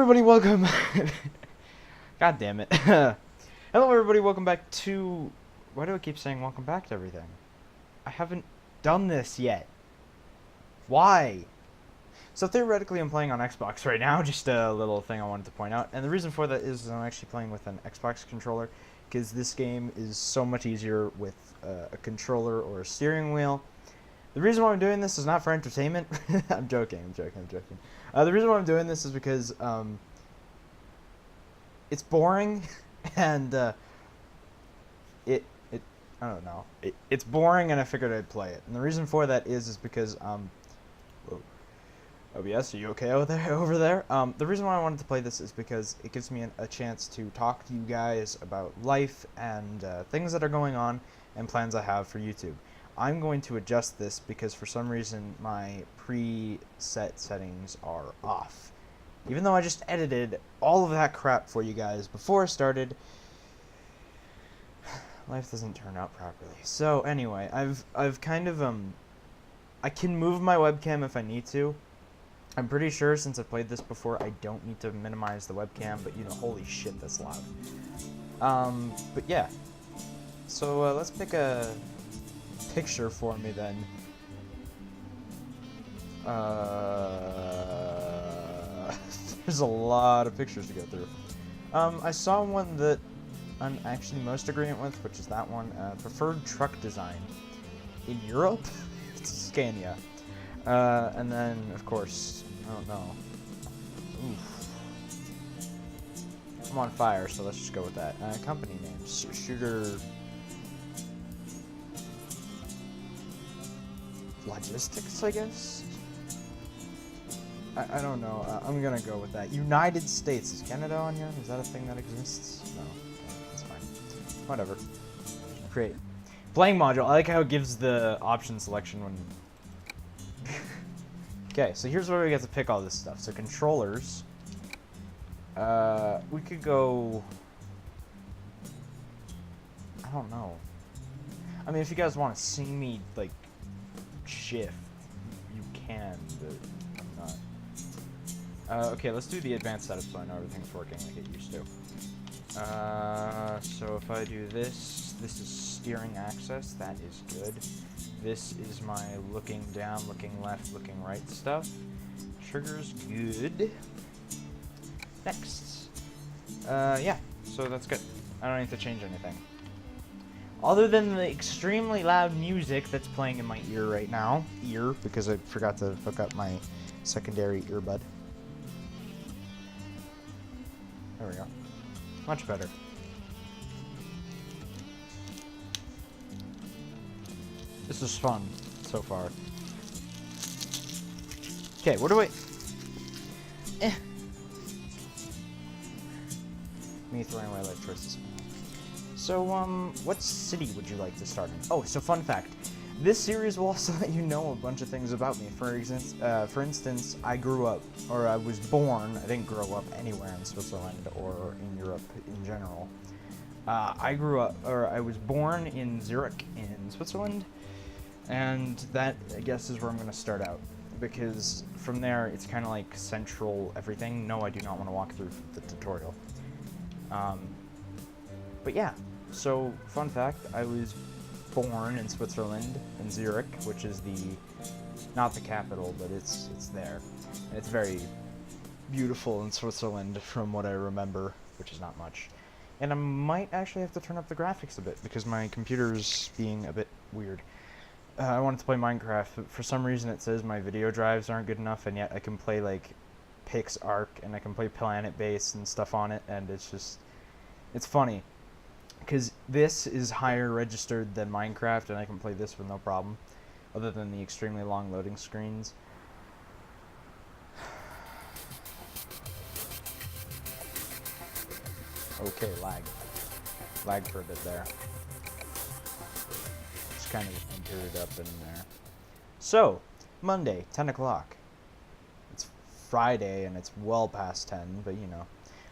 everybody, welcome. God damn it. Hello everybody, welcome back to... Why do I keep saying welcome back to everything? I haven't done this yet. Why? So theoretically I'm playing on Xbox right now, just a little thing I wanted to point out. And the reason for that is I'm actually playing with an Xbox controller, because this game is so much easier with a controller or a steering wheel. The reason why I'm doing this is not for entertainment. I'm joking. The reason why I'm doing this is because it's boring, and I don't know. It's boring, and I figured I'd play it. And the reason for that is because whoa. OBS, are you okay over there? The reason why I wanted to play this is because it gives me a chance to talk to you guys about life and things that are going on and plans I have for YouTube. I'm going to adjust this because for some reason my preset settings are off. Even though I just edited all of that crap for you guys before I started, life doesn't turn out properly. So anyway, I've kind of I can move my webcam if I need to. I'm pretty sure since I've played this before, I don't need to minimize the webcam, but you know, holy shit, that's loud. But yeah. So let's pick a picture for me then. There's a lot of pictures to go through. I saw one that I'm actually most agreement with, which is that one. Preferred truck design in Europe. It's Scania. And then of course, I don't know. Oof. I'm on fire, so let's just go with that. Company names: Shooter Logistics, I guess. I don't know. I'm gonna go with that. United States. Is Canada on here? Is that a thing that exists? No. Okay, that's fine. Whatever. Create. Playing module. I like how it gives the option selection when... Okay, so here's where we get to pick all this stuff. So controllers. We could go... I don't know. I mean, if you guys want to see me, like, shift, you can, but I'm not. Okay, let's do the advanced setup so I know everything's working like it used to. So if I do this, this is steering access, that is good. This is my looking down, looking left, looking right stuff. Trigger's good. Next. Yeah, so that's good. I don't need to change anything. Other than the extremely loud music that's playing in my ear right now. Because I forgot to hook up my secondary earbud. There we go. Much better. This is fun so far. Okay, where do I... Me throwing away life choices. So, what city would you like to start in? Oh, so fun fact. This series will also let you know a bunch of things about me. For instance, I grew up, or I was born, I didn't grow up anywhere in Switzerland or in Europe in general. I was born in Zurich in Switzerland, and that, I guess, is where I'm going to start out. Because from there, it's kind of like central everything. No, I do not want to walk through the tutorial. But yeah, so fun fact, I was born in Switzerland, in Zurich, which is not the capital, but it's there. And it's very beautiful in Switzerland from what I remember, which is not much. And I might actually have to turn up the graphics a bit, because my computer's being a bit weird. I wanted to play Minecraft, but for some reason it says my video drives aren't good enough, and yet I can play, like, PixARK, and I can play Planet Base and stuff on it, and it's just... It's funny. Because this is higher registered than Minecraft, and I can play this with no problem, other than the extremely long loading screens. Okay, lag. Lag for a bit there. Just kind of entered it up in there. So, Monday, 10 o'clock. It's Friday, and it's well past 10, but you know.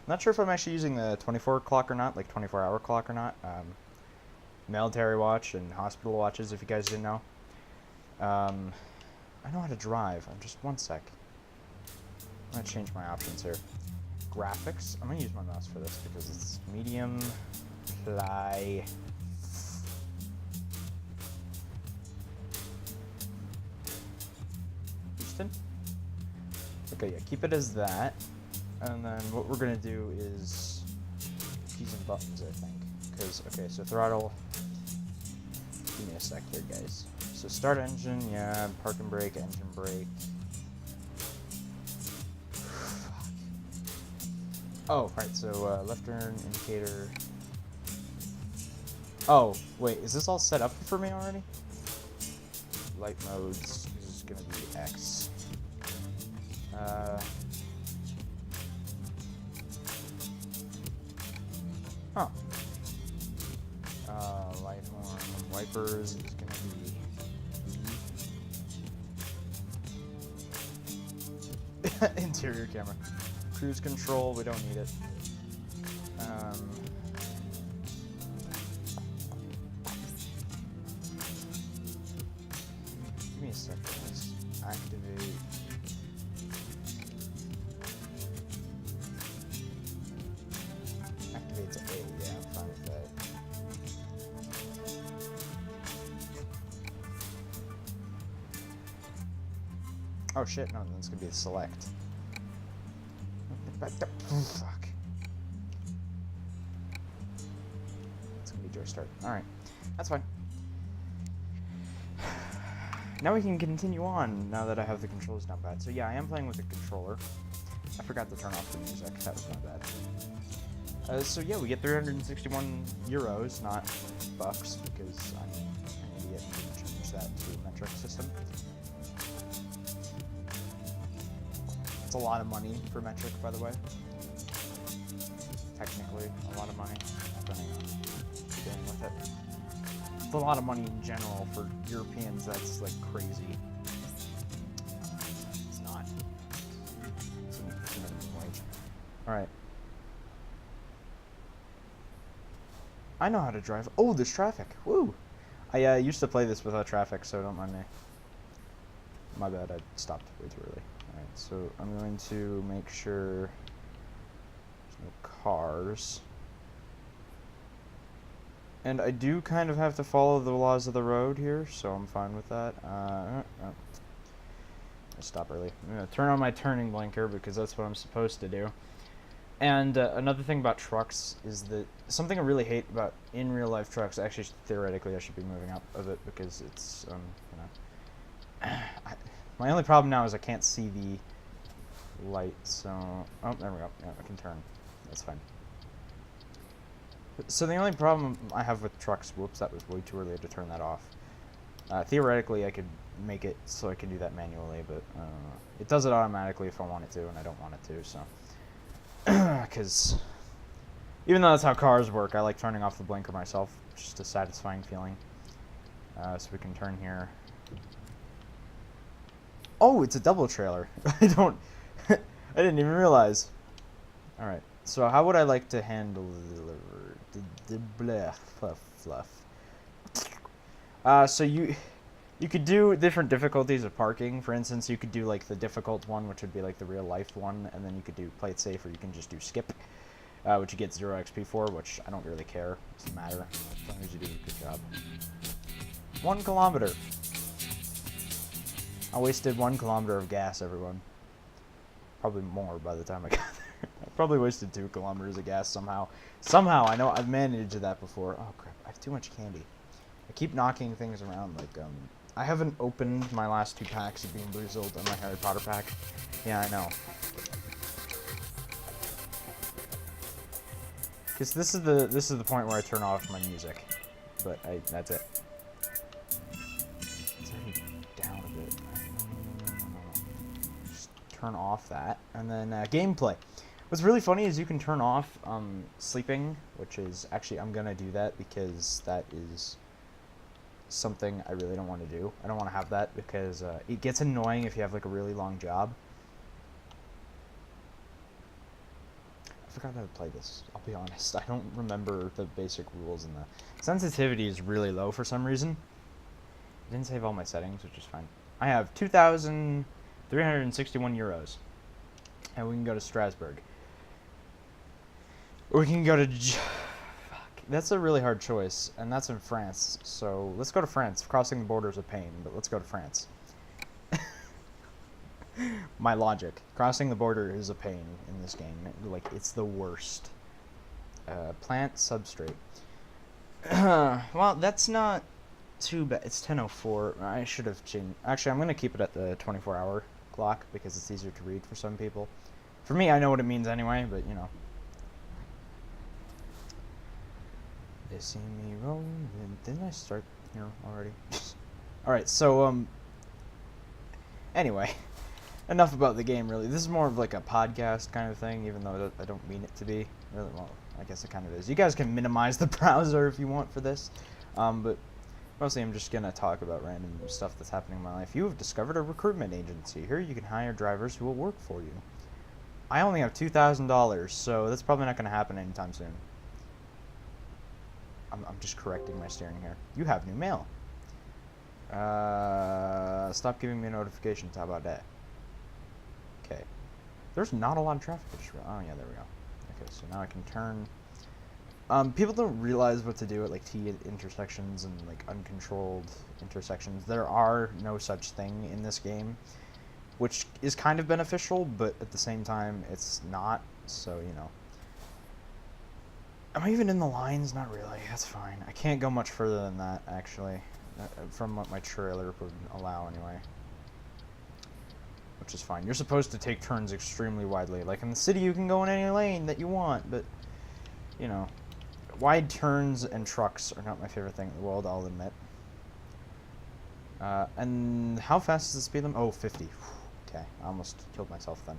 I'm not sure if I'm actually using the 24 clock or not, like 24-hour clock or not. Military watch and hospital watches, if you guys didn't know. I know how to drive. Just one sec. I'm gonna change my options here. graphics. I'm gonna use my mouse for this because it's medium ply. Houston? Okay, yeah, keep it as that. And then what we're gonna do is keys and buttons, I think. Because, okay, so throttle. Give me a sec here, guys. So start engine, yeah, park and brake, engine brake. Oh, right, so left turn, indicator. Oh, wait, is this all set up for me already? Light modes, this is gonna be X. Huh. Light horn, wipers is gonna be interior camera. Cruise control, we don't need it. Give me a second. Let's activate. Activates A, yeah, I'm fine with that. Oh shit, no, that's gonna be a select. Fuck. It's gonna be joy start. Alright, that's fine. Now we can continue on, now that I have the controls down bad. So yeah, I am playing with the controller. I forgot to turn off the music, that was my bad. So yeah, we get 361 euros, not bucks, because I'm an idiot and didn't change that to a metric system. It's a lot of money for metric, by the way. Technically, a lot of money, depending on dealing with it. It's a lot of money in general for Europeans. That's like crazy. It's not. It's a minimum wage. All right. I know how to drive. Oh, there's traffic. Woo! I used to play this without traffic, so don't mind me. My bad. I stopped way too early. All right. So I'm going to make sure there's no cars. And I do kind of have to follow the laws of the road here, so I'm fine with that. I stop early. I'm going to turn on my turning blinker because that's what I'm supposed to do. And another thing about trucks is that something I really hate about in real life trucks, actually theoretically I should be moving up a bit because it's, you know, my only problem now is I can't see the light, so, oh, there we go, yeah, I can turn, that's fine. So the only problem I have with trucks, whoops, that was way too early to turn that off. Theoretically, I could make it so I can do that manually, but it does it automatically if I want it to, and I don't want it to, so. Because even though that's how cars work, I like turning off the blinker myself. It's just a satisfying feeling. So we can turn here. Oh, it's a double trailer. I didn't even realize. All right. So how would I like to handle the fluff? So you could do different difficulties of parking. For instance, you could do like the difficult one, which would be like the real life one, and then you could do play it safe, or you can just do skip, which you get 0 XP for, which I don't really care. It doesn't matter as long as you do a good job. 1 kilometer. I wasted 1 kilometer of gas, everyone. Probably more by the time I got there. I probably wasted 2 kilometers of gas somehow. Somehow, I know I've managed that before. Oh crap! I have too much candy. I keep knocking things around, like, I haven't opened my last 2 packs of Bean Boozled and my Harry Potter pack. Yeah, I know. Because this is the point where I turn off my music. But that's it. It's already down a bit. Just turn off that. And then, gameplay. What's really funny is you can turn off, sleeping, which is, actually, I'm gonna do that because that is something I really don't want to do. I don't want to have that because it gets annoying if you have like a really long job. I forgot how to play this, I'll be honest. I don't remember the basic rules, and the sensitivity is really low for some reason. I didn't save all my settings, which is fine. I have 2,361 euros, and we can go to Strasbourg. Or we can go to... Fuck. That's a really hard choice, and that's in France. So let's go to France. Crossing the border is a pain, but let's go to France. My logic. Crossing the border is a pain in this game. Like, it's the worst. Plant substrate. Well, that's not too bad. It's 10:04. I should have changed. Actually, I'm going to keep it at the 24-hour clock because it's easier to read for some people. For me, I know what it means anyway, but, you know. They see me rolling. Didn't I start here already? Alright, so, anyway. Enough about the game, really. This is more of like a podcast kind of thing, even though I don't mean it to be. Really, well, I guess it kind of is. You guys can minimize the browser if you want for this. But mostly I'm just going to talk about random stuff that's happening in my life. You have discovered a recruitment agency. Here you can hire drivers who will work for you. I only have $2,000, so that's probably not going to happen anytime soon. I'm just correcting my steering here. You have new mail. Stop giving me notifications. How about that? Okay. There's not a lot of traffic. Oh, yeah, there we go. Okay, so now I can turn. People don't realize what to do at, like, T intersections and, like, uncontrolled intersections. There are no such thing in this game, which is kind of beneficial, but at the same time, it's not, so, you know. Am I even in the lines? Not really. That's fine. I can't go much further than that, actually, from what my trailer would allow, anyway. Which is fine. You're supposed to take turns extremely widely. Like in the city, you can go in any lane that you want, but, you know, wide turns and trucks are not my favorite thing in the world, I'll admit. And how fast is the speed limit? Oh, 50. Okay, I almost killed myself then.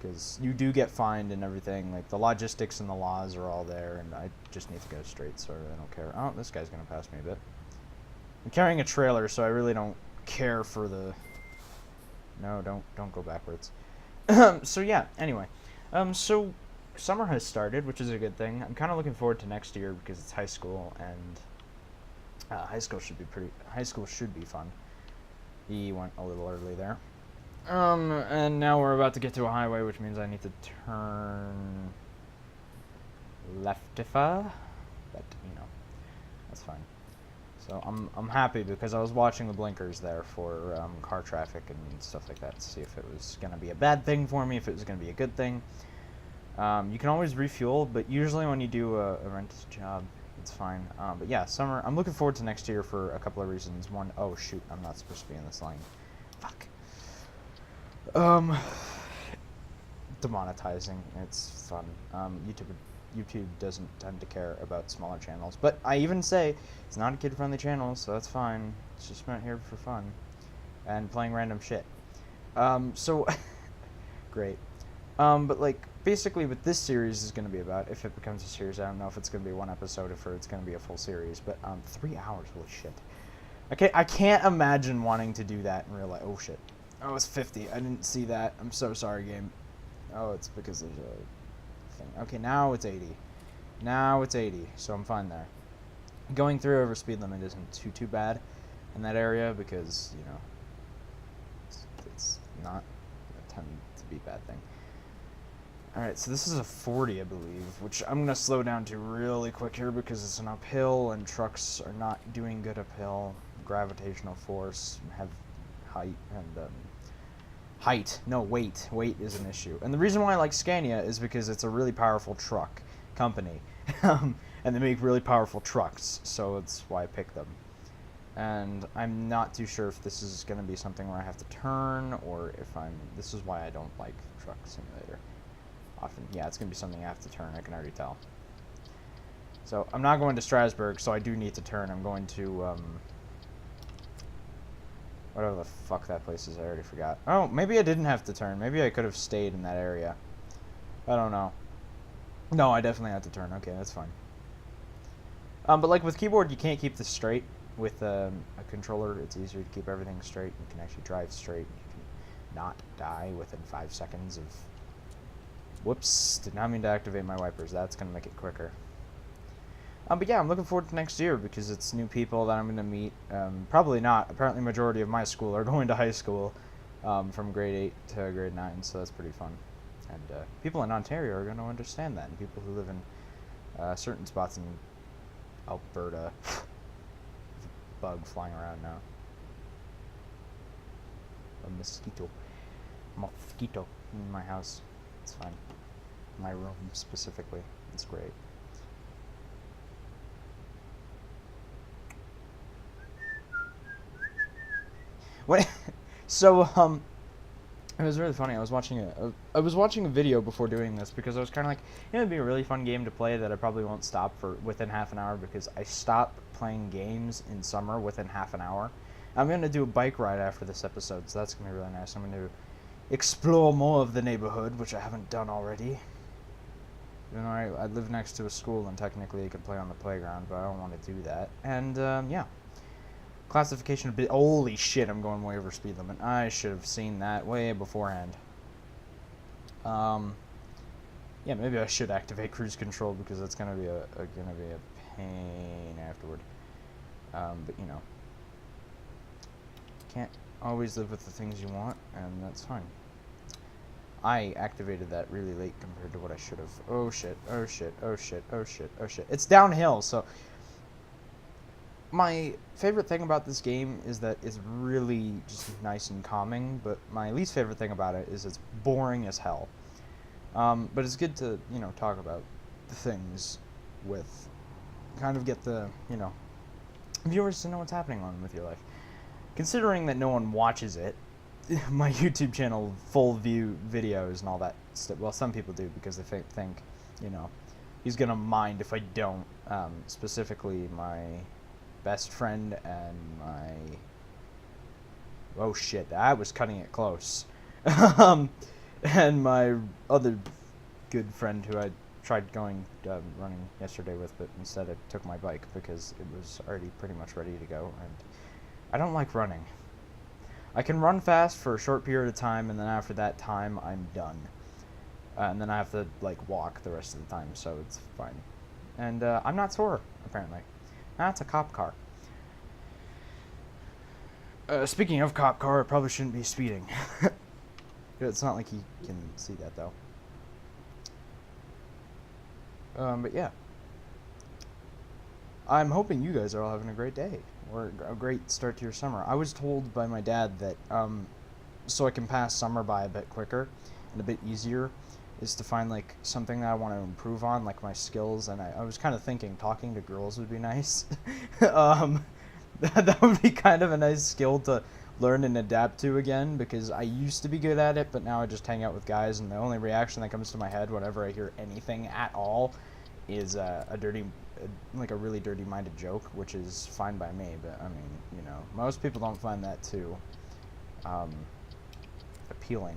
Because you do get fined and everything. Like, the logistics and the laws are all there, and I just need to go straight, so I really don't care. Oh, this guy's going to pass me a bit. I'm carrying a trailer, so I really don't care for the... No, don't go backwards. So yeah, anyway. So summer has started, which is a good thing. I'm kind of looking forward to next year because it's high school, and high school should be fun. He went a little early there. And now we're about to get to a highway, which means I need to turn leftifa, but you know, that's fine. So I'm happy because I was watching the blinkers there for car traffic and stuff like that to see if it was going to be a bad thing for me, if it was going to be a good thing. You can always refuel, but usually when you do a rent job, it's fine. But yeah, summer, I'm looking forward to next year for a couple of reasons. One, oh shoot, I'm not supposed to be in this lane. Fuck. Demonetizing, it's fun. YouTube doesn't tend to care about smaller channels, but I even say it's not a kid-friendly channel, so that's fine. It's just meant here for fun and playing random shit. So great. But like basically what this series is going to be about, if it becomes a series, I don't know if it's going to be one episode, if it's going to be a full series, but 3 hours, holy shit. I can't imagine wanting to do that in real life. Oh shit. Oh, it's 50. I didn't see that. I'm so sorry, game. Oh, it's because there's a thing. Okay, now it's 80. Now it's 80, so I'm fine there. Going through over speed limit isn't too bad in that area because, you know, it's not a tend to be a bad thing. Alright, so this is a 40, I believe, which I'm going to slow down to really quick here because it's an uphill and trucks are not doing good uphill. Gravitational force, have height, and weight. Weight is an issue. And the reason why I like Scania is because it's a really powerful truck company. And they make really powerful trucks, so that's why I picked them. And I'm not too sure if this is going to be something where I have to turn, or if this is why I don't like Truck Simulator. Often, yeah, it's going to be something I have to turn, I can already tell. So, I'm not going to Strasbourg, so I do need to turn. I'm going to, whatever the fuck that place is, I already forgot. Oh, maybe I didn't have to turn. Maybe I could have stayed in that area. I don't know. No, I definitely had to turn. Okay, that's fine. But like with keyboard, you can't keep this straight. With a controller, it's easier to keep everything straight. You can actually drive straight. You can not die within 5 seconds of... Whoops, did not mean to activate my wipers. That's going to make it quicker. But yeah, I'm looking forward to next year because it's new people that I'm going to meet. Probably not. Apparently, majority of my school are going to high school from grade 8 to grade 9, so that's pretty fun. And people in Ontario are going to understand that, and people who live in certain spots in Alberta. Bug flying around now. A mosquito. Mosquito in my house. It's fine. My room specifically. It's great. What? So it was really funny. I was watching a video before doing this because I was kind of like, it'd be a really fun game to play that I probably won't stop for within half an hour, because I stop playing games in summer within half an hour. I'm gonna do a bike ride after this episode, so that's gonna be really nice. I'm gonna explore more of the neighborhood, which I haven't done already. You know, I live next to a school, and technically I could play on the playground, but I don't want to do that. And yeah. Classification a bit. Holy shit, I'm going way over speed limit. I should have seen that way beforehand. Yeah, maybe I should activate cruise control, because that's gonna be a pain afterward. But you know, can't always live with the things you want, and that's fine. I activated that really late compared to what I should have. Oh shit! Oh shit! Oh shit! Oh shit! Oh shit! It's downhill, so. My favorite thing about this game is that it's really just nice and calming, but my least favorite thing about it is it's boring as hell. But it's good to, you know, talk about the things with, kind of get the, you know, viewers to know what's happening on with your life. Considering that no one watches it, my YouTube channel full view videos and all that stuff, well, some people do because they think, you know, he's gonna mind if I don't, specifically my best friend and my, oh shit, I was cutting it close, and my other good friend who I tried going running yesterday with, but instead I took my bike because it was already pretty much ready to go, and I don't like running. I can run fast for a short period of time, and then after that time I'm done, and then I have to like walk the rest of the time, so it's fine. And I'm not sore, apparently. That's a cop car. Speaking of cop car, I probably shouldn't be speeding. It's not like you can see that, though. But yeah. I'm hoping you guys are all having a great day, or a great start to your summer. I was told by my dad that, so I can pass summer by a bit quicker and a bit easier, is to find like something that I want to improve on, like my skills, and I was kind of thinking talking to girls would be nice. That would be kind of a nice skill to learn and adapt to again, because I used to be good at it, but now I just hang out with guys, and the only reaction that comes to my head whenever I hear anything at all is a really dirty-minded joke, which is fine by me, but I mean, you know, most people don't find that too appealing.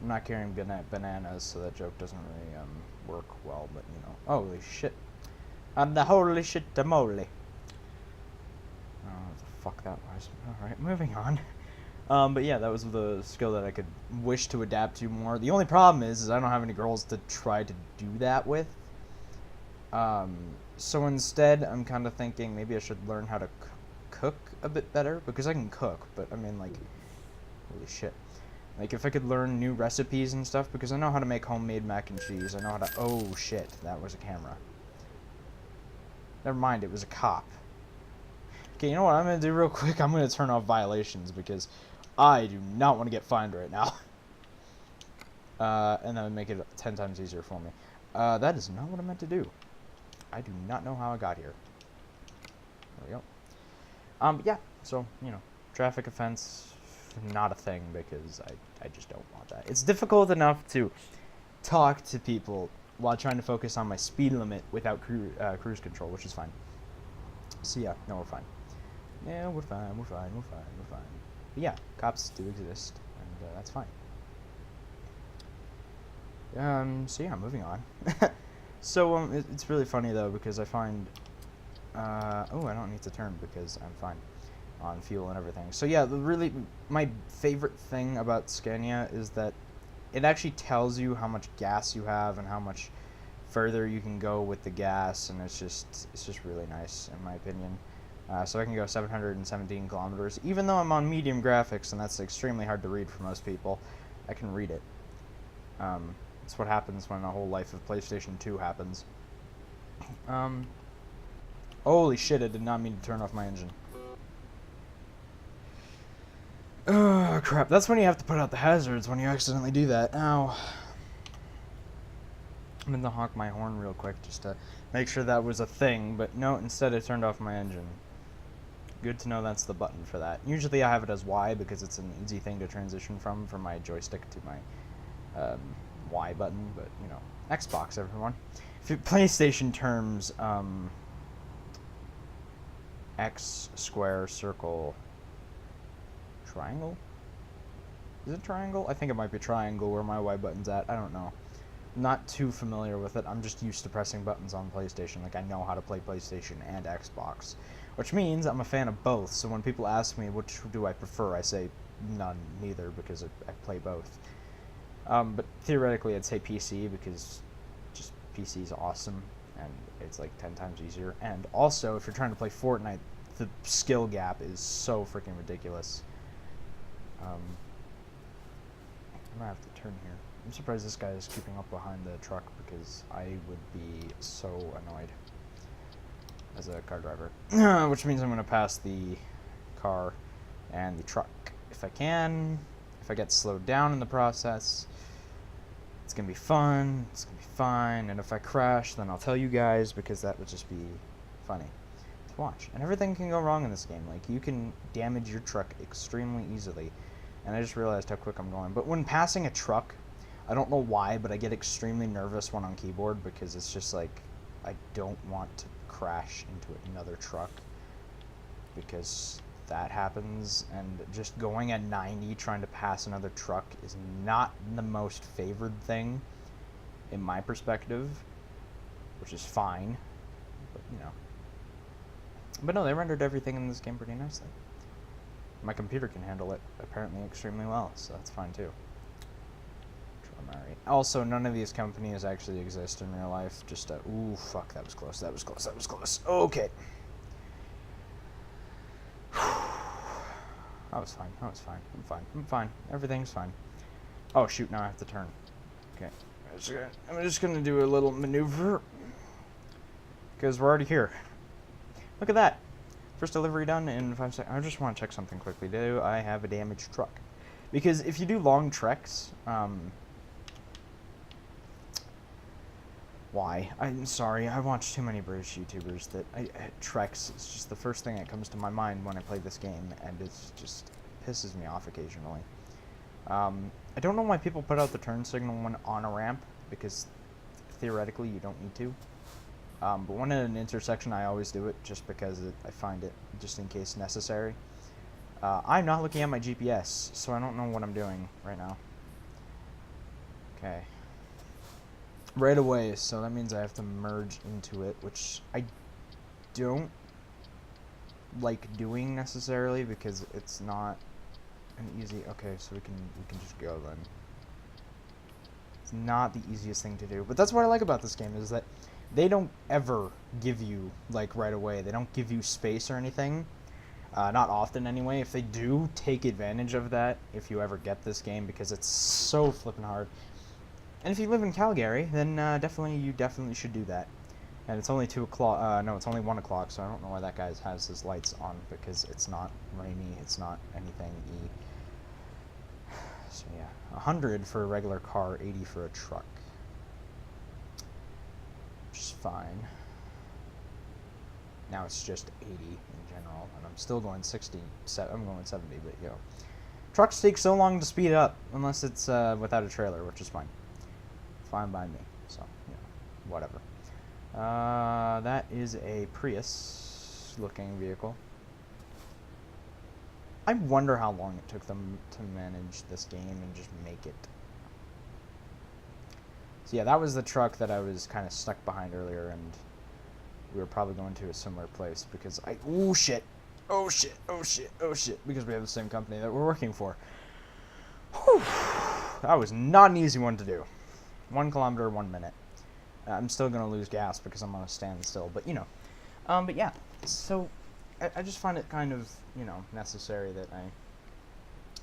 I'm not carrying bananas, so that joke doesn't really work well, but you know. Holy shit. And the holy shit tamale. Oh, what the fuck that was. Alright, moving on. But yeah, that was the skill that I could wish to adapt to more. The only problem is I don't have any girls to try to do that with. So instead, I'm kind of thinking maybe I should learn how to cook a bit better, because I can cook, but I mean, like, holy shit. Like, if I could learn new recipes and stuff, because I know how to make homemade mac and cheese. I know how to... Oh, shit. That was a camera. Never mind, it was a cop. Okay, you know what I'm going to do real quick? I'm going to turn off violations, because I do not want to get fined right now. And that would make it 10 times easier for me. That is not what I meant to do. I do not know how I got here. There we go. Yeah, so, you know, traffic offense... not a thing, because I just don't want that. It's difficult enough to talk to people while trying to focus on my speed limit without cruise control, which is fine. So yeah, no, we're fine. Yeah, we're fine, we're fine, we're fine, we're fine. But yeah, cops do exist, and that's fine. So yeah, moving on. So, it's really funny, though, because I find... oh, I don't need to turn, because I'm fine on fuel and everything. So yeah, my favorite thing about Scania is that it actually tells you how much gas you have and how much further you can go with the gas, and it's just really nice in my opinion. So I can go 717 kilometers, even though I'm on medium graphics, and that's extremely hard to read for most people. I can read it. It's what happens when a whole life of PlayStation 2 happens. Holy shit, I did not mean to turn off my engine. Oh, crap. That's when you have to put out the hazards, when you accidentally do that. Ow. I'm gonna honk my horn real quick just to make sure that was a thing, but no, instead I turned off my engine. Good to know that's the button for that. Usually I have it as Y because it's an easy thing to transition from my joystick to my Y button, but, you know, Xbox, everyone. If it, PlayStation terms, X, square, circle, triangle? Is it triangle? I think it might be triangle where my Y button's at. I don't know. I'm not too familiar with it. I'm just used to pressing buttons on PlayStation. Like, I know how to play PlayStation and Xbox. Which means I'm a fan of both. So when people ask me which do I prefer, I say none, neither, because I play both. But theoretically I'd say PC because just PC is awesome and it's like 10 times easier. And also, if you're trying to play Fortnite, the skill gap is so freaking ridiculous. I'm gonna have to turn here. I'm surprised this guy is keeping up behind the truck because I would be so annoyed as a car driver. Which means I'm gonna pass the car and the truck if I can. If I get slowed down in the process, it's gonna be fun, it's gonna be fine, and if I crash, then I'll tell you guys because that would just be funny to watch. And everything can go wrong in this game. Like, you can damage your truck extremely easily, and I just realized how quick I'm going. But when passing a truck, I don't know why, but I get extremely nervous when on keyboard because it's just like, I don't want to crash into another truck because that happens, and just going at 90 trying to pass another truck is not the most favored thing in my perspective, which is fine, but you know. But no, they rendered everything in this game pretty nicely. My computer can handle it apparently extremely well, so that's fine too. Also, none of these companies actually exist in real life. Just ooh, fuck, that was close, that was close, that was close. Okay. That was fine, that was fine. I'm fine, I'm fine. Everything's fine. Oh shoot, now I have to turn. Okay. I'm just gonna do a little maneuver because we're already here. Look at that. First delivery done in 5 seconds. I just want to check something quickly. Do I have a damaged truck? Because if you do long treks, why? I'm sorry, I watch too many British YouTubers that treks is just the first thing that comes to my mind when I play this game, and it just pisses me off occasionally. I don't know why people put out the turn signal when on a ramp, because theoretically you don't need to. But when at an intersection, I always do it just because I find it just in case necessary. I'm not looking at my GPS, so I don't know what I'm doing right now. Okay. Right away, so that means I have to merge into it, which I don't like doing necessarily because it's not an easy. Okay, so we can just go then. It's not the easiest thing to do, but that's what I like about this game is that they don't ever give you like right away. They don't give you space or anything. Not often anyway. If they do, take advantage of that if you ever get this game because it's so flippin' hard. And if you live in Calgary, then you definitely should do that. And it's only 2 o'clock. No, it's only 1 o'clock, so I don't know why that guy has his lights on because it's not rainy. It's not anything. So yeah, 100 for a regular car, 80 for a truck, which is fine. Now it's just 80 in general, and I'm still going 60. I'm going 70, but yo, trucks take so long to speed up unless it's without a trailer, which is fine. Fine by me. So you know, whatever. That is a Prius-looking vehicle. I wonder how long it took them to manage this game and just make it. So yeah, that was the truck that I was kind of stuck behind earlier, and we were probably going to a similar place because oh shit, oh shit, oh shit, oh shit, because we have the same company that we're working for. Whew. That was not an easy one to do. 1 kilometer, 1 minute. I'm still gonna lose gas because I'm on a standstill, but you know. But yeah, so I just find it kind of, you know, necessary that I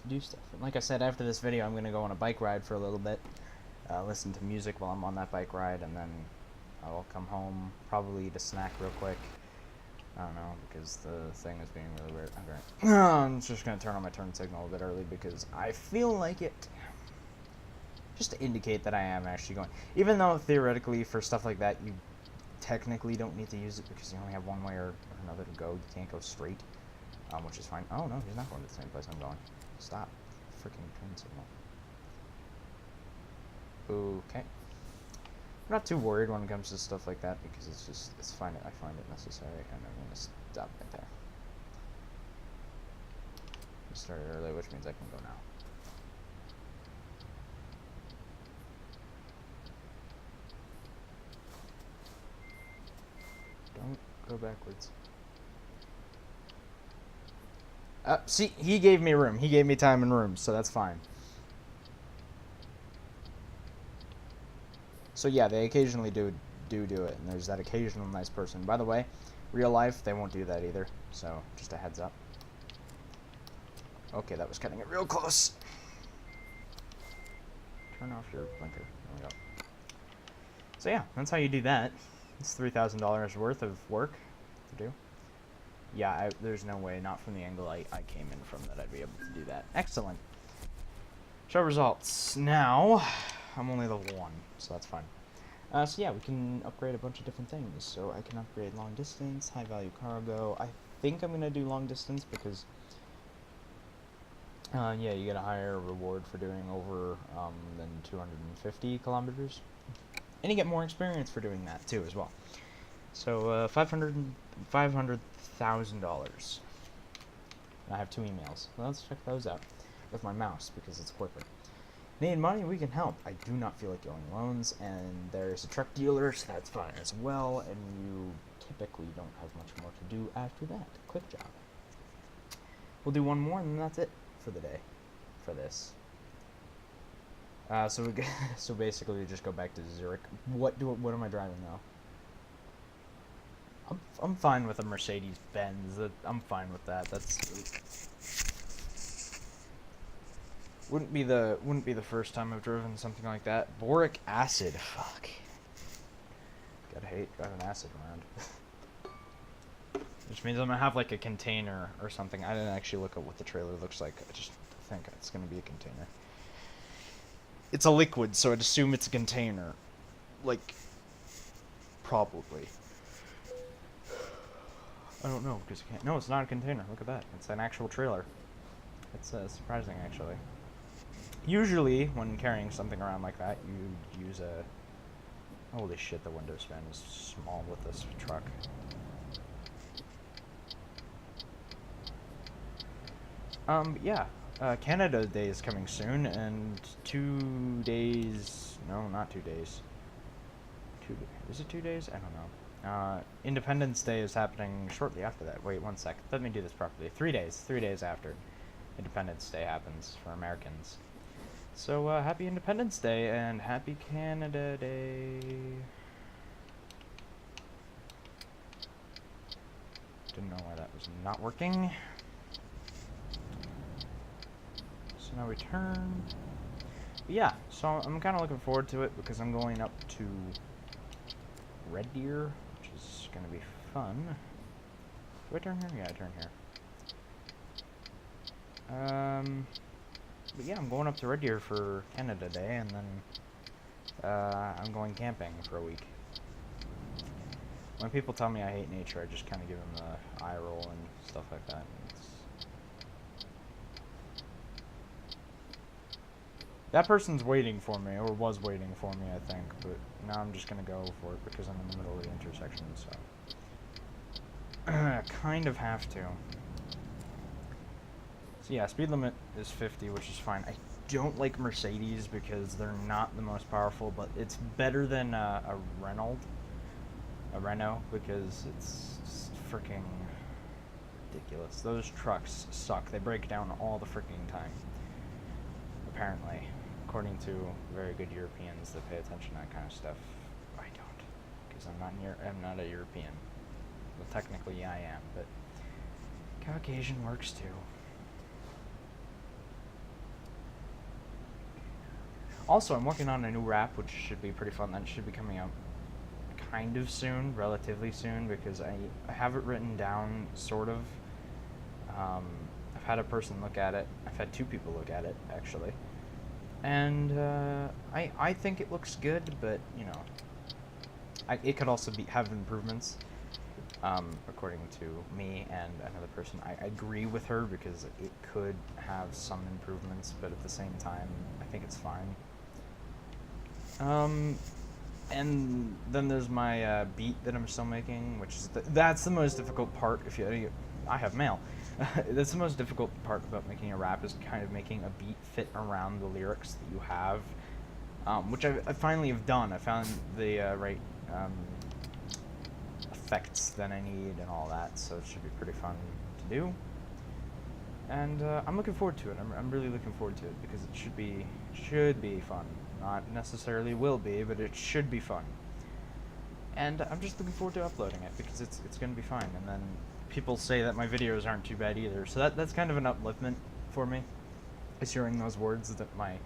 do stuff. And like I said, after this video, I'm gonna go on a bike ride for a little bit, listen to music while I'm on that bike ride, and then I will come home, probably eat a snack real quick. I don't know, because the thing is being really weird. Okay. I'm just gonna turn on my turn signal a bit early because I feel like it. Just to indicate that I am actually going. Even though theoretically for stuff like that you technically don't need to use it because you only have one way or another to go. You can't go straight, which is fine. Oh no, he's not going to the same place I'm going. Stop. Freaking turn signal. Okay. I'm not too worried when it comes to stuff like that because it's fine. I find it necessary, and I'm gonna stop right there. I started early, which means I can go now. Don't go backwards. See, he gave me room. He gave me time and room, so that's fine. So yeah, they occasionally do it, and there's that occasional nice person. By the way, real life, they won't do that either, so just a heads up. Okay, that was cutting it real close. Turn off your blinker. There we go. So yeah, that's how you do that. It's $3,000 worth of work to do. Yeah, there's no way, not from the angle I came in from, that I'd be able to do that. Excellent. Show results. Now, I'm only level 1, so that's fine. So yeah, we can upgrade a bunch of different things. So I can upgrade long distance, high value cargo. I think I'm going to do long distance because, yeah, you get a higher reward for doing over than 250 kilometers. And you get more experience for doing that too as well. So $500,000. I have 2 emails. Well, let's check those out with my mouse because it's quicker. Need money? We can help. I do not feel like going loans, and there's a truck dealer, so that's fine as well. And you typically don't have much more to do after that. Quick job. We'll do one more, and then that's it for the day. For this. So basically, we just go back to Zurich. What am I driving now? I'm fine with a Mercedes-Benz. I'm fine with that. That's wouldn't be the first time I've driven something like that. Boric acid. Fuck. Gotta hate driving acid around. Which means I'm gonna have like a container or something. I didn't actually look at what the trailer looks like. I just think it's gonna be a container. It's a liquid, so I'd assume it's a container. Like, probably. I don't know, because you can't. No, it's not a container. Look at that. It's an actual trailer. It's surprising, actually. Usually, when carrying something around like that, you use a... Holy shit, the window span is small with this truck. Yeah. Canada Day is coming soon, and 2 days... No, not 2 days. Is it 2 days? I don't know. Independence Day is happening shortly after that. Wait, 1 sec. Let me do this properly. 3 days. 3 days after Independence Day happens for Americans. So, happy Independence Day, and happy Canada Day. Didn't know why that was not working. So now return. But yeah, so I'm kind of looking forward to it because I'm going up to Red Deer, which is going to be fun. Do I turn here? Yeah, I turn here. But yeah, I'm going up to Red Deer for Canada Day, and then I'm going camping for a week. When people tell me I hate nature, I just kind of give them the eye roll and stuff like that. That person's waiting for me, or was waiting for me, I think, but now I'm just going to go for it because I'm in the middle of the intersection, so... kind of have to. So yeah, speed limit is 50, which is fine. I don't like Mercedes because they're not the most powerful, but it's better than a Renault, because it's just freaking ridiculous. Those trucks suck. They break down all the freaking time, apparently. According to very good Europeans that pay attention to that kind of stuff. I don't, because I'm not a European. Well, technically I am, but Caucasian works too. Also, I'm working on a new rap, which should be pretty fun. That should be coming out kind of soon, relatively soon, because I have it written down, sort of. I've had a person look at it. I've had 2 people look at it, actually. And I think it looks good, but, you know, it could also have improvements, according to me and another person. I agree with her because it could have some improvements, but at the same time, I think it's fine. And then there's my beat that I'm still making, which is that's the most difficult part. I have mail. That's the most difficult part about making a rap, is kind of making a beat fit around the lyrics that you have, which I finally have done. I found the right effects that I need and all that, so it should be pretty fun to do. And I'm looking forward to it. I'm really looking forward to it because it should be fun. Not necessarily will be, but it should be fun. And I'm just looking forward to uploading it because it's going to be fine. And then people say that my videos aren't too bad either, so that's kind of an upliftment for me. Is hearing those words that my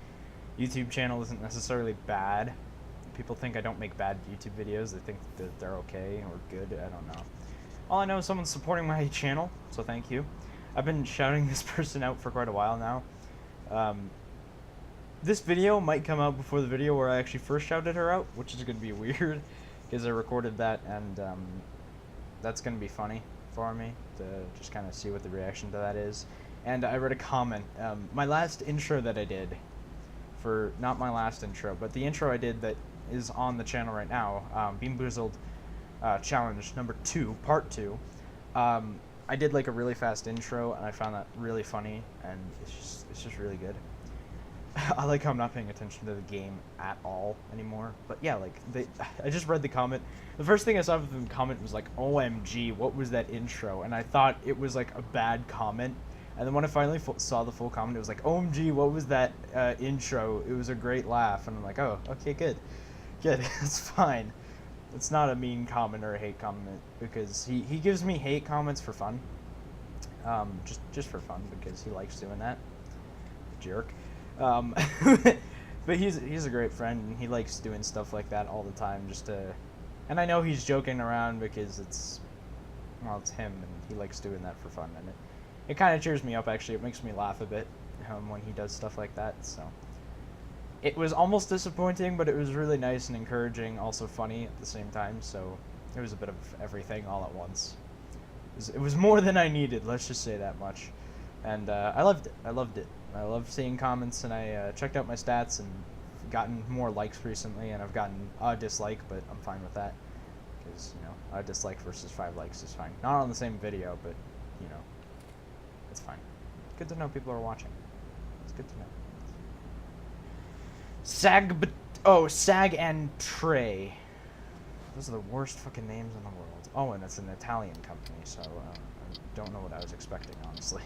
YouTube channel isn't necessarily bad. People think I don't make bad YouTube videos. They think that they're okay or good. I don't know. All I know is someone's supporting my channel, so thank you. I've been shouting this person out for quite a while now. This video might come out before the video where I actually first shouted her out, which is going to be weird, because I recorded that, and that's going to be funny for me, to just kind of see what the reaction to that is. And I read a comment. My last intro that I did, not my last intro, but the intro I did that is on the channel right now, BeanBoozled Challenge number 2, part 2, I did like a really fast intro, and I found that really funny, and it's just really good. I like how I'm not paying attention to the game at all anymore. But yeah, like, I just read the comment. The first thing I saw from the comment was like, OMG, what was that intro? And I thought it was like a bad comment. And then when I finally saw the full comment, it was like, OMG, what was that intro? It was a great laugh. And I'm like, oh, okay, good. Good, it's fine. It's not a mean comment or a hate comment, because he gives me hate comments for fun. Just for fun, because he likes doing that. Jerk. But he's a great friend, and he likes doing stuff like that all the time, and I know he's joking around because it's him, and he likes doing that for fun, and it kind of cheers me up, actually. It makes me laugh a bit when he does stuff like that, so. It was almost disappointing, but it was really nice and encouraging, also funny at the same time, so it was a bit of everything all at once. It was more than I needed, let's just say that much. And I loved it. I love seeing comments, and I checked out my stats and gotten more likes recently, and I've gotten a dislike, but I'm fine with that, because, you know, a dislike versus 5 likes is fine. Not on the same video, but, you know, it's fine. Good to know people are watching. It's good to know. Sag and Trey. Those are the worst fucking names in the world. Oh, and it's an Italian company, so I don't know what I was expecting, honestly.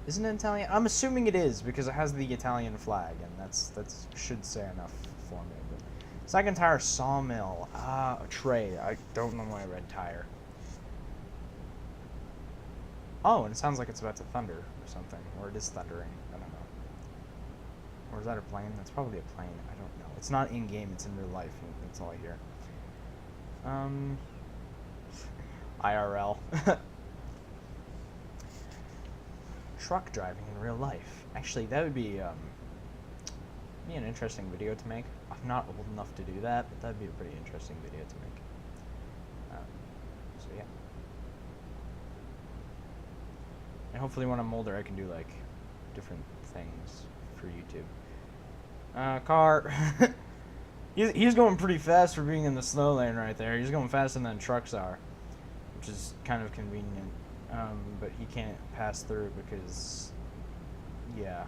Isn't it Italian? I'm assuming it is, because it has the Italian flag, and that's should say enough for me. But Sag and Tire Sawmill. Trey. I don't know why I read tire. Oh, and it sounds like it's about to thunder or something, or it is thundering. I don't know. Or is that a plane? That's probably a plane. I don't know. It's not in-game. It's in real life. That's all I hear. IRL. Truck driving in real life. Actually, that would be an interesting video to make. I'm not old enough to do that, but that'd be a pretty interesting video to make. So yeah. And hopefully when I'm older, I can do like different things for YouTube. Car. He's going pretty fast for being in the slow lane right there. He's going faster than trucks are, which is kind of convenient. But he can't pass through because, yeah.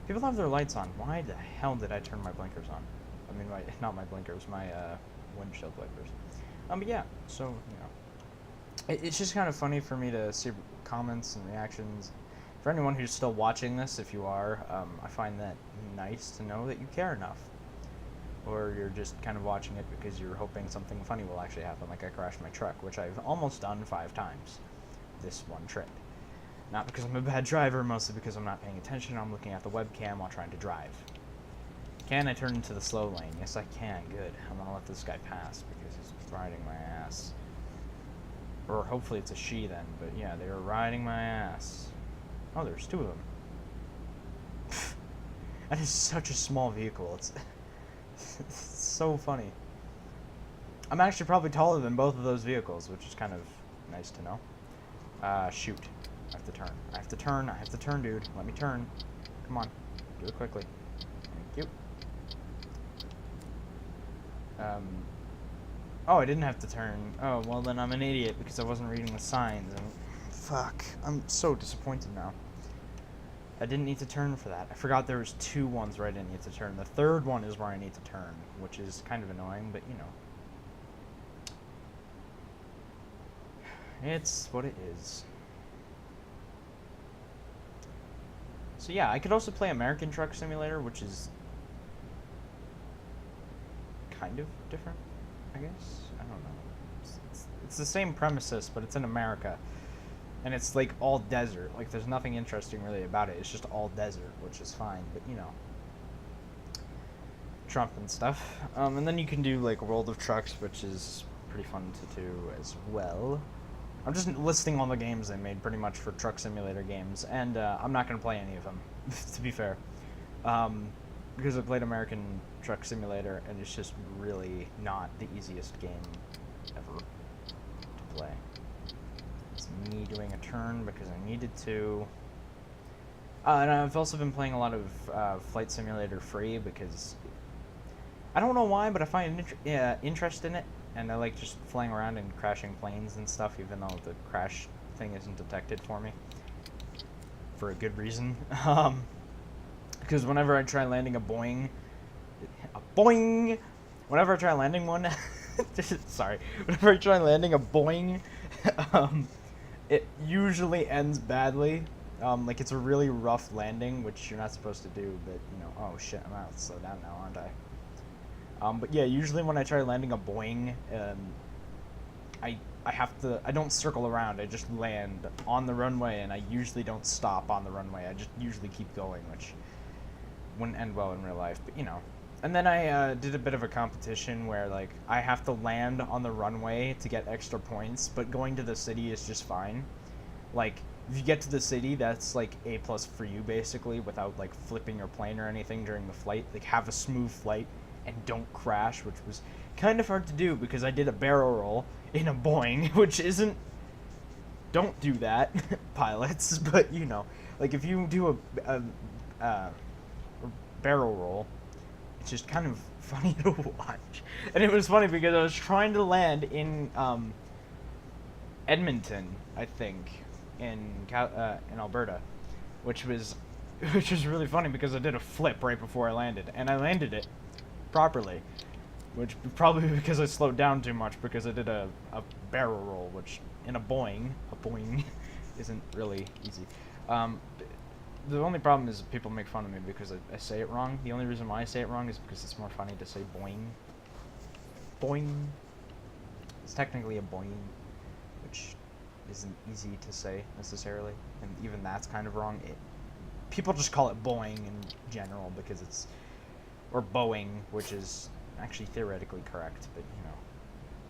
People have their lights on. Why the hell did I turn my blinkers on? I mean, not my blinkers, my windshield wipers. But yeah, so, you know. It's just kind of funny for me to see comments and reactions. For anyone who's still watching this, if you are, I find that nice to know that you care enough. Or you're just kind of watching it because you're hoping something funny will actually happen, like I crashed my truck, which I've almost done 5 times this one trip. Not because I'm a bad driver, mostly because I'm not paying attention. I'm looking at the webcam while trying to drive. Can I turn into the slow lane? Yes, I can. Good. I'm gonna let this guy pass because he's riding my ass. Or hopefully it's a she then, but yeah, they were riding my ass. Oh, there's two of them. That is such a small vehicle. It's so funny. I'm actually probably taller than both of those vehicles, which is kind of nice to know. Shoot. I have to turn. I have to turn. I have to turn, dude. Let me turn. Come on. Do it quickly. Thank you. Oh, I didn't have to turn. Oh, well then I'm an idiot because I wasn't reading the signs. And fuck. I'm so disappointed now. I didn't need to turn for that. I forgot there was two ones where I didn't need to turn. The third one is where I need to turn, which is kind of annoying, but you know. It's what it is. So yeah, I could also play American Truck Simulator, which is kind of different, I guess. I don't know. It's the same premises, but it's in America. And it's like all desert. Like there's nothing interesting really about it. It's just all desert, which is fine, but you know. Trump and stuff. And then you can do like World of Trucks, which is pretty fun to do as well. I'm just listing all the games they made pretty much for Truck Simulator games, and I'm not going to play any of them, to be fair. Because I played American Truck Simulator, and it's just really not the easiest game ever to play. It's me doing a turn because I needed to. And I've also been playing a lot of Flight Simulator free because I don't know why, but I find interest in it. And I like just flying around and crashing planes and stuff, even though the crash thing isn't detected for me. For a good reason. Because whenever I try landing a Boeing... Whenever I try landing one... sorry. Whenever I try landing a Boeing, it usually ends badly. Like, it's a really rough landing, which you're not supposed to do, but, you know... Oh, shit, I'm out. Slow down now, aren't I? But yeah, usually when I try landing a Boeing, I don't circle around, I just land on the runway, and I usually don't stop on the runway, I just usually keep going, which wouldn't end well in real life, but you know. And then I did a bit of a competition where, like, I have to land on the runway to get extra points, but going to the city is just fine. Like, if you get to the city, that's, like, A+ for you, basically, without, like, flipping your plane or anything during the flight. Like, have a smooth flight. And don't crash, which was kind of hard to do because I did a barrel roll in a Boeing, which isn't... Don't do that, pilots, but, you know, like, if you do a barrel roll, it's just kind of funny to watch. And it was funny because I was trying to land in, Edmonton, I think, in Alberta, which was really funny because I did a flip right before I landed, and I landed it properly, which probably because I slowed down too much because I did a barrel roll, which in a Boeing isn't really easy. The only problem is people make fun of me because I say it wrong. The only reason why I say it wrong is because it's more funny to say boing. Boing. It's technically a boing, which isn't easy to say necessarily, and even that's kind of wrong. People just call it Boeing in general because it's... Or Boeing, which is actually theoretically correct, but, you know.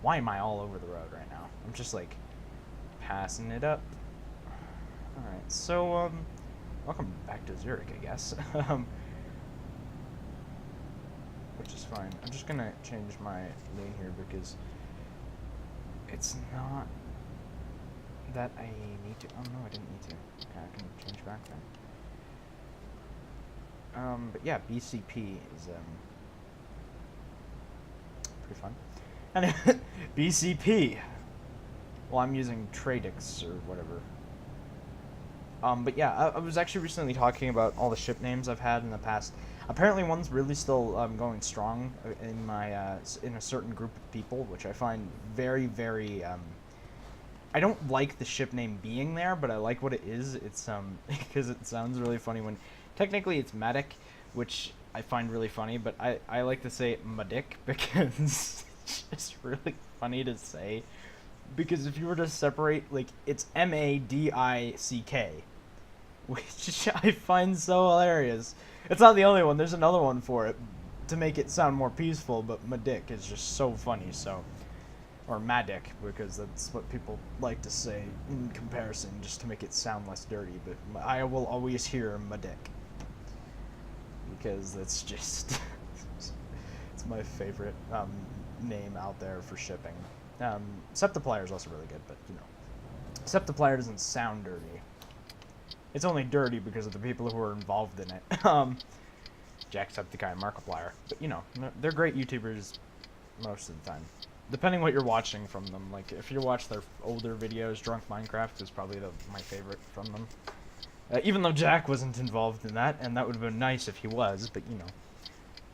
Why am I all over the road right now? I'm just, like, passing it up. Alright, so, welcome back to Zurich, I guess. Which is fine. I'm just gonna change my lane here because it's not that I need to... Oh, no, I didn't need to. Okay, I can change back then. But yeah, BCP is, pretty fun. And BCP! Well, I'm using Tradix or whatever. But yeah, I was actually recently talking about all the ship names I've had in the past. Apparently one's really still, going strong in my, in a certain group of people, which I find very, very, I don't like the ship name being there, but I like what it is. It's, because it sounds really funny when... Technically, it's Medic, which I find really funny, but I like to say Madick because it's just really funny to say. Because if you were to separate, like, it's M-A-D-I-C-K, which I find so hilarious. It's not the only one. There's another one for it to make it sound more peaceful, but Madik is just so funny. So, or Madik, because that's what people like to say in comparison, just to make it sound less dirty. But I will always hear Madik because it's just it's my favorite name out there for shipping. Septiplier is also really good, but you know, Septiplier doesn't sound dirty. It's only dirty because of the people who are involved in it. Jacksepticeye and Markiplier. But, you know, they're great YouTubers most of the time. Depending what you're watching from them. Like, if you watch their older videos, Drunk Minecraft is probably my favorite from them. Even though Jack wasn't involved in that, and that would have been nice if he was, but, you know,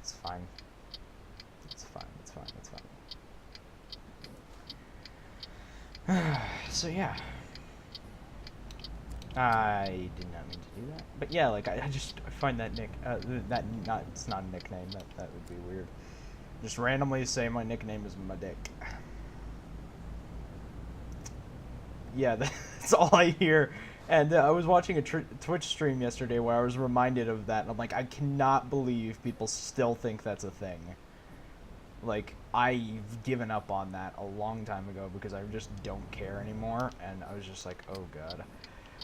it's fine. It's fine, it's fine, it's fine. So, yeah. I did not mean to do that, but yeah, like I find that it's not a nickname. That would be weird. Just randomly say my nickname is Madik. Yeah, that's all I hear. And I was watching a Twitch stream yesterday where I was reminded of that, and I'm like, I cannot believe people still think that's a thing. Like, I've given up on that a long time ago because I just don't care anymore, and I was just like, oh god.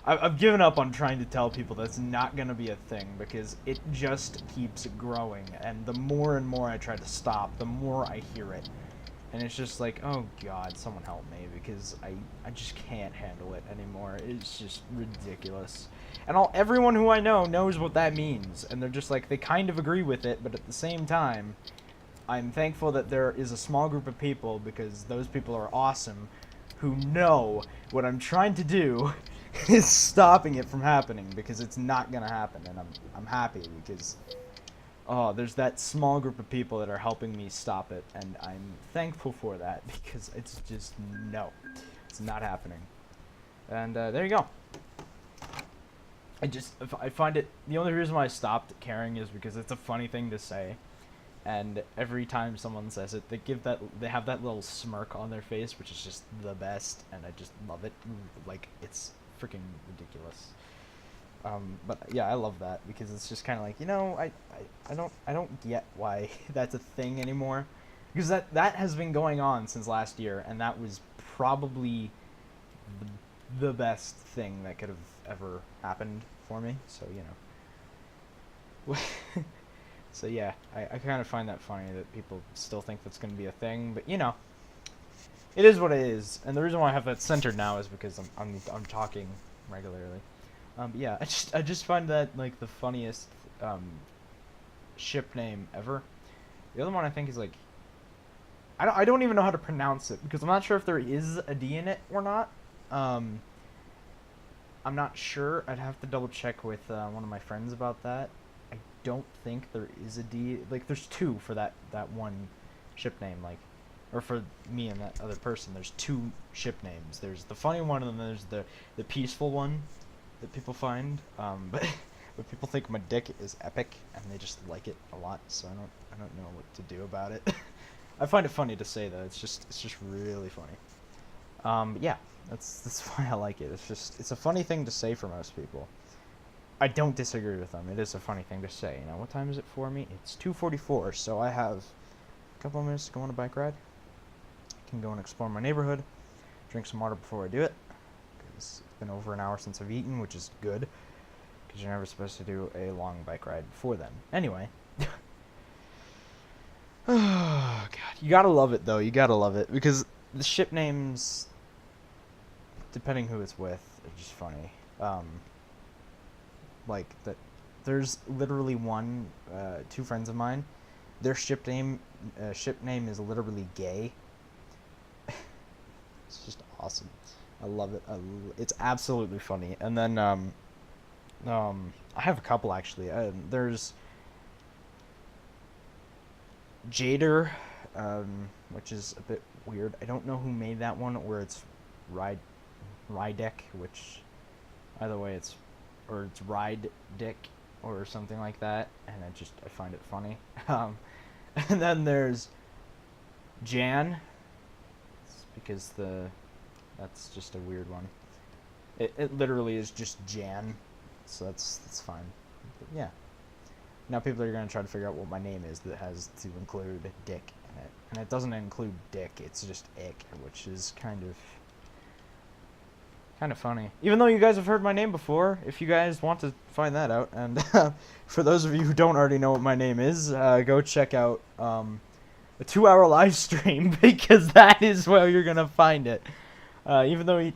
I've given up on trying to tell people that's not going to be a thing because it just keeps growing, and the more and more I try to stop, the more I hear it. And it's just like, oh god, someone help me, because I just can't handle it anymore. It's just ridiculous. And everyone who I know knows what that means, and they're just like, they kind of agree with it, but at the same time, I'm thankful that there is a small group of people, because those people are awesome, who know what I'm trying to do is stopping it from happening, because it's not gonna happen, and I'm happy because there's that small group of people that are helping me stop it, and I'm thankful for that because it's just it's not happening. And there you go. I find it, the only reason why I stopped caring is because it's a funny thing to say, and every time someone says it, they have that little smirk on their face, which is just the best, and I just love it. Like, it's freaking ridiculous. But yeah, I love that because it's just kind of like, you know, I don't get why that's a thing anymore, because that has been going on since last year, and that was probably the best thing that could have ever happened for me. So, you know. So yeah, I kind of find that funny that people still think that's going to be a thing, but you know, it is what it is. And the reason why I have that centered now is because I'm talking regularly. But yeah, I just find that like the funniest ship name ever. The other one I think is like, I don't even know how to pronounce it because I'm not sure if there is a D in it or not. I'm not sure. I'd have to double check with one of my friends about that. I don't think there is a D. Like, there's two for that one ship name, like, or for me and that other person. There's two ship names. There's the funny one, and then there's the peaceful one that people find. But people think Madik is epic, and they just like it a lot. So I don't know what to do about it. I find it funny to say though. It's just really funny. But yeah, that's why I like it. It's a funny thing to say for most people. I don't disagree with them. It is a funny thing to say. You know, what time is it for me? It's 2:44, so I have a couple of minutes to go on a bike ride. I can go and explore my neighborhood, drink some water before I do it, because it's been over an hour since I've eaten, which is good, because you're never supposed to do a long bike ride before then. Anyway. Oh, God. You gotta love it, though. You gotta love it, because the ship names, depending who it's with, are just funny. Like, there's literally two friends of mine, their ship name is literally gay. It's just awesome. I love it. It's absolutely funny. And then I have a couple actually. There's Jader, which is a bit weird. I don't know who made that one, where it's Rydek, which either way it's Ride Dick or something like that, and I find it funny. And then there's Jan, because that's just a weird one. It literally is just Jan, so that's fine. But yeah. Now people are gonna try to figure out what my name is that has to include Dick in it, and it doesn't include Dick. It's just Ick, which is kind of funny. Even though you guys have heard my name before, if you guys want to find that out, and for those of you who don't already know what my name is, go check out a 2-hour live stream because that is where you're gonna find it. Even though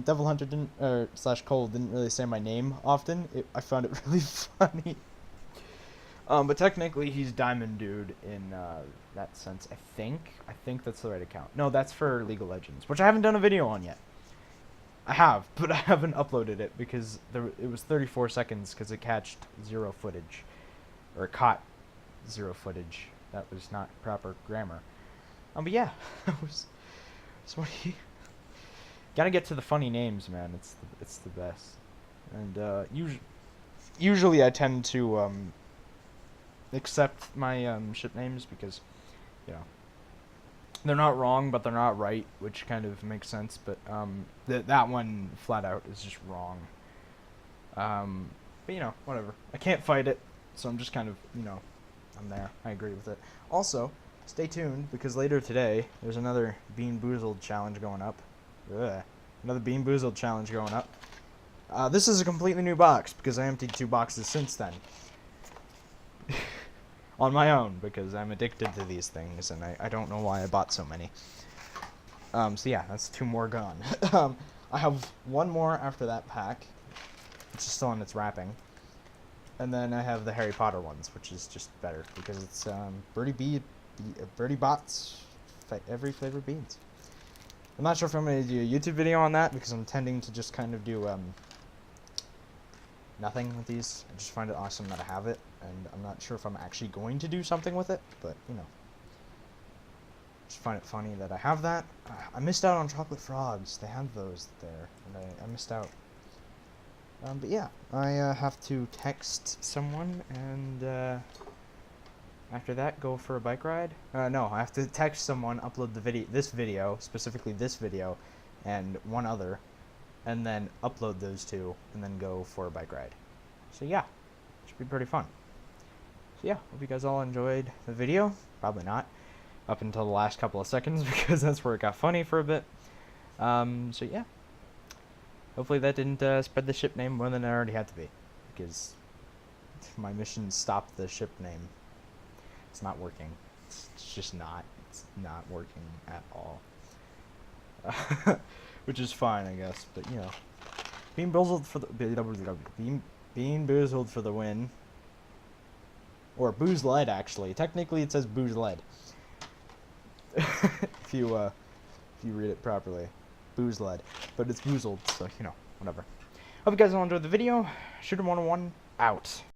Devil Hunter didn't / Cole didn't really say my name often, I found it really funny. But technically he's Diamond Dude in that sense. I think that's the right account. No, that's for League of Legends, which I haven't done a video on yet. I have, but I haven't uploaded it because it was 34 seconds because it catched 0 footage. Or it caught 0 footage. That was not proper grammar. But yeah, so gotta get to the funny names, man. It's the best. And usually I tend to accept my ship names because, you know, they're not wrong, but they're not right, which kind of makes sense. But that one flat out is just wrong. But you know, whatever. I can't fight it, so I'm just kind of, you know, I'm there. I agree with it. Also, stay tuned because later today there's another Bean Boozled challenge going up. Ugh. Another Bean Boozled challenge going up. This is a completely new box because I emptied 2 boxes since then. On my own, because I'm addicted to these things, and I don't know why I bought so many. So yeah, that's 2 more gone. I have 1 more after that pack, which is still in its wrapping. And then I have the Harry Potter ones, which is just better, because it's Birdie Bots every flavored beans. I'm not sure if I'm going to do a YouTube video on that, because I'm tending to just kind of do nothing with these. I just find it awesome that I have it, and I'm not sure if I'm actually going to do something with it, but, you know. Just find it funny that I have that. I missed out on chocolate frogs. They had those there, and I missed out. But yeah, I have to text someone, and after that, go for a bike ride. No, I have to text someone, upload this video, specifically this video, and 1 other, and then upload those 2, and then go for a bike ride. So yeah, should be pretty fun. So yeah, hope you guys all enjoyed the video. Probably not, up until the last couple of seconds, because that's where it got funny for a bit. So yeah, hopefully that didn't spread the ship name more than it already had to be, because my mission stopped the ship name. It's not working. It's just not. It's not working at all. Which is fine, I guess. But you know, Bean Boozled for the Bean Boozled for the win. Or Booze Led, actually. Technically, it says Booze Led. if you read it properly, Booze Led, but it's Boozled, so you know, whatever. Hope you guys all enjoyed the video. Shooter 101 out.